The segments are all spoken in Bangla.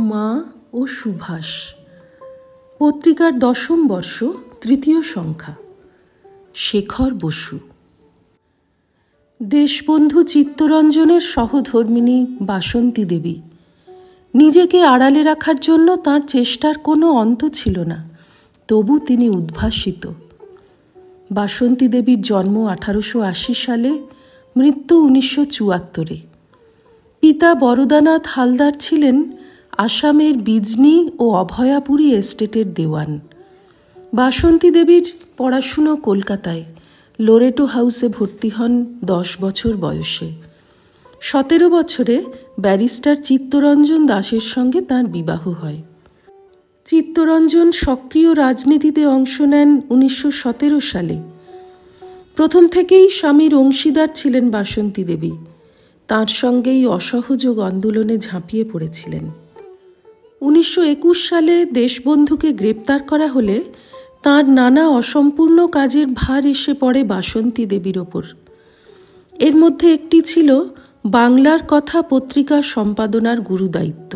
মা ও সুভাষ। পত্রিকার 10ম বর্ষ, 3য় সংখ্যা। শেখর বসু। দেশবন্ধু চিত্তরঞ্জনের সহধর্মিণী বাসন্তী দেবী। নিজেকে আড়ালে রাখার জন্য তাঁর চেষ্টার কোনো অন্ত ছিল না, তবু তিনি উদ্ভাসিত। বাসন্তী দেবীর জন্ম 1880 সালে, মৃত্যু 1974-এ। পিতা বরদানাথ হালদার ছিলেন আসামের বিজনি ও অভয়াপুরী এস্টেটের দেওয়ান। বাসন্তী দেবীর পড়াশুনো কলকাতায় লোরেটো হাউসে ভর্তি হন 10 বছর বয়সে। 17 বছরে ব্যারিস্টার চিত্তরঞ্জন দাসের সঙ্গে তাঁর বিবাহ হয়। চিত্তরঞ্জন সক্রিয় রাজনীতিতে অংশ নেন 1917 সালে। প্রথম থেকেই স্বামীর অংশীদার ছিলেন বাসন্তী দেবী। তাঁর সঙ্গেই অসহযোগ আন্দোলনে ঝাঁপিয়ে পড়েছিলেন। 1921 সালে দেশবন্ধুকে গ্রেপ্তার করা হলে তাঁর নানা অসম্পূর্ণ কাজের ভার এসে পড়ে বাসন্তী দেবীর ওপর। এর মধ্যে একটি ছিল বাংলার কথা পত্রিকা সম্পাদনার গুরুদায়িত্ব।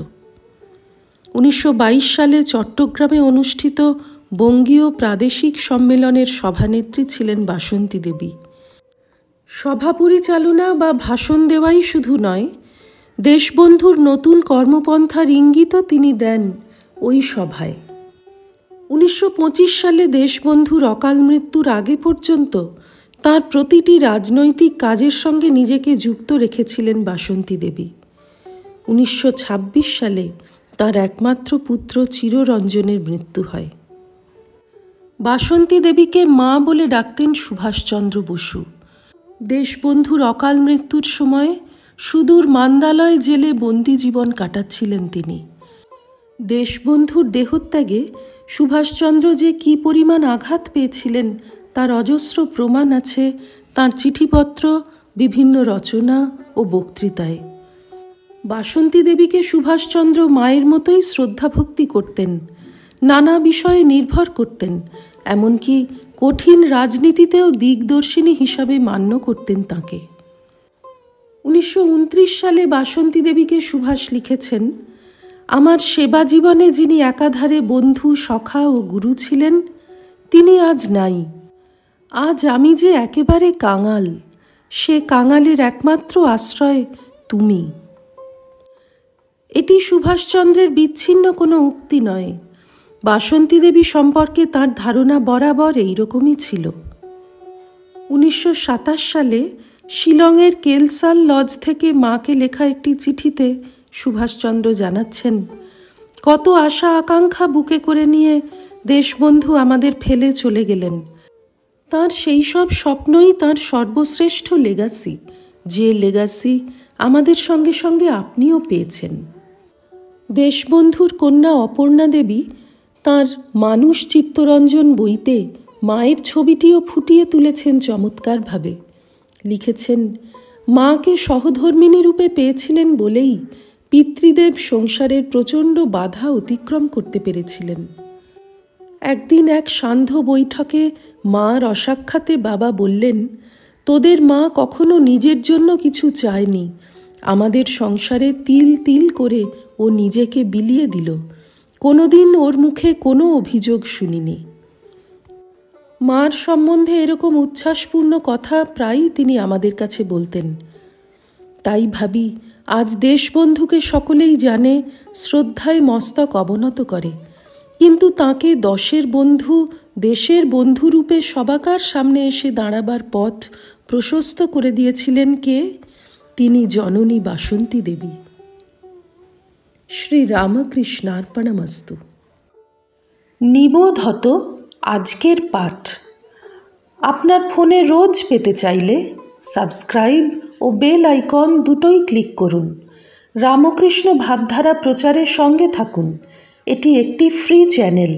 1922 সালে চট্টগ্রামে অনুষ্ঠিত বঙ্গীয় প্রাদেশিক সম্মেলনের সভানেত্রী ছিলেন বাসন্তী দেবী। সভা পরিচালনা বা ভাষণ দেওয়াই শুধু নয়, দেশবন্ধুর নতুন কর্মপন্থার ইঙ্গিতও তিনি দেন ওই সভায়। 1925 সালে দেশবন্ধুর অকাল মৃত্যুর আগে পর্যন্ত তাঁর প্রতিটি রাজনৈতিক কাজের সঙ্গে নিজেকে যুক্ত রেখেছিলেন বাসন্তী দেবী। 1926 সালে তাঁর একমাত্র পুত্র চিররঞ্জনের মৃত্যু হয়। বাসন্তী দেবীকে মা বলে ডাকতেন সুভাষচন্দ্র বসু। দেশবন্ধুর অকাল মৃত্যুর সময় সুদূর মান্দালয় জেলে বন্দি জীবন কাটাচ্ছিলেন তিনি। দেশবন্ধুর দেহত্যাগে সুভাষচন্দ্র যে কী পরিমাণ আঘাত পেয়েছিলেন তার অজস্র প্রমাণ আছে তাঁর চিঠিপত্র, বিভিন্ন রচনা ও বক্তৃতায়। বাসন্তী দেবীকে সুভাষচন্দ্র মায়ের মতোই শ্রদ্ধাভক্তি করতেন, নানা বিষয়ে নির্ভর করতেন, এমনকি কঠিন রাজনীতিতেও দিকদর্শিনী হিসাবে মান্য করতেন তাঁকে। 1929 সালে বাসন্তী দেবীকে সুভাষ লিখেছেন, আমার সেবা জীবনে যিনি একাধারে বন্ধু, সখা ও গুরু ছিলেন, তিনি আজ নাই। আজ আমি যে একেবারে কাঙাল, সে কাঙালের একমাত্র আশ্রয় তুমি। এটি সুভাষচন্দ্রের বিচ্ছিন্ন কোনো উক্তি নয়। বাসন্তী দেবী সম্পর্কে তাঁর ধারণা বরাবর এইরকমই ছিল। 1927 সালে শিলংয়ের কেলসাল লজ থেকে মাকে লেখা একটি চিঠিতে সুভাষচন্দ্র জানাচ্ছেন, কত আশা আকাঙ্ক্ষা বুকে করে নিয়ে দেশবন্ধু আমাদের ফেলে চলে গেলেন। তাঁর সেই সব স্বপ্নই তাঁর সর্বশ্রেষ্ঠ লেগাসি, যে লেগাসি আমাদের সঙ্গে সঙ্গে আপনিও পেয়েছেন। দেশবন্ধুর কন্যা অপর্ণা দেবী তাঁর মানুষ চিত্তরঞ্জন বইতে মায়ের ছবিটিও ফুটিয়ে তুলেছেন চমৎকারভাবে। লিখেছেন, মাকে সহধর্মিণী রূপে পেয়েছিলেন বলেই পিতৃদেব সংসারের প্রচণ্ড বাধা অতিক্রম করতে পেরেছিলেন। একদিন এক সান্ধ্য বৈঠকে মার অসাক্ষাতে বাবা বললেন, তোদের মা কখনো নিজের জন্য কিছু চায়নি, আমাদের সংসারে তিল তিল করে ও নিজেকে বিলিয়ে দিল, কোনোদিন ওর মুখে কোনো অভিযোগ শুনিনি। মার সম্বন্ধে এরকম উচ্ছ্বাসপূর্ণ কথা প্রায়ই তিনি আমাদের কাছে বলতেন। তাই ভাবি, আজ দেশবন্ধুকে সকলেই জানে, শ্রদ্ধায় মস্তক অবনত করে, কিন্তু তাঁকে দশের বন্ধু, দেশের বন্ধুরূপে সবাকার সামনে এসে দাঁড়াবার পথ প্রশস্ত করে দিয়েছিলেন কে? তিনি জননী বাসন্তী দেবী। শ্রী রামকৃষ্ণার্পণমস্তু। নিবোধত আজকের পাঠ আপনার ফোনে রোজ পেতে চাইলে সাবস্ক্রাইব ও বেল আইকন দুটোই ক্লিক করুন। রামকৃষ্ণ ভাবধারা প্রচারের সঙ্গে থাকুন। এটি একটি ফ্রি চ্যানেল।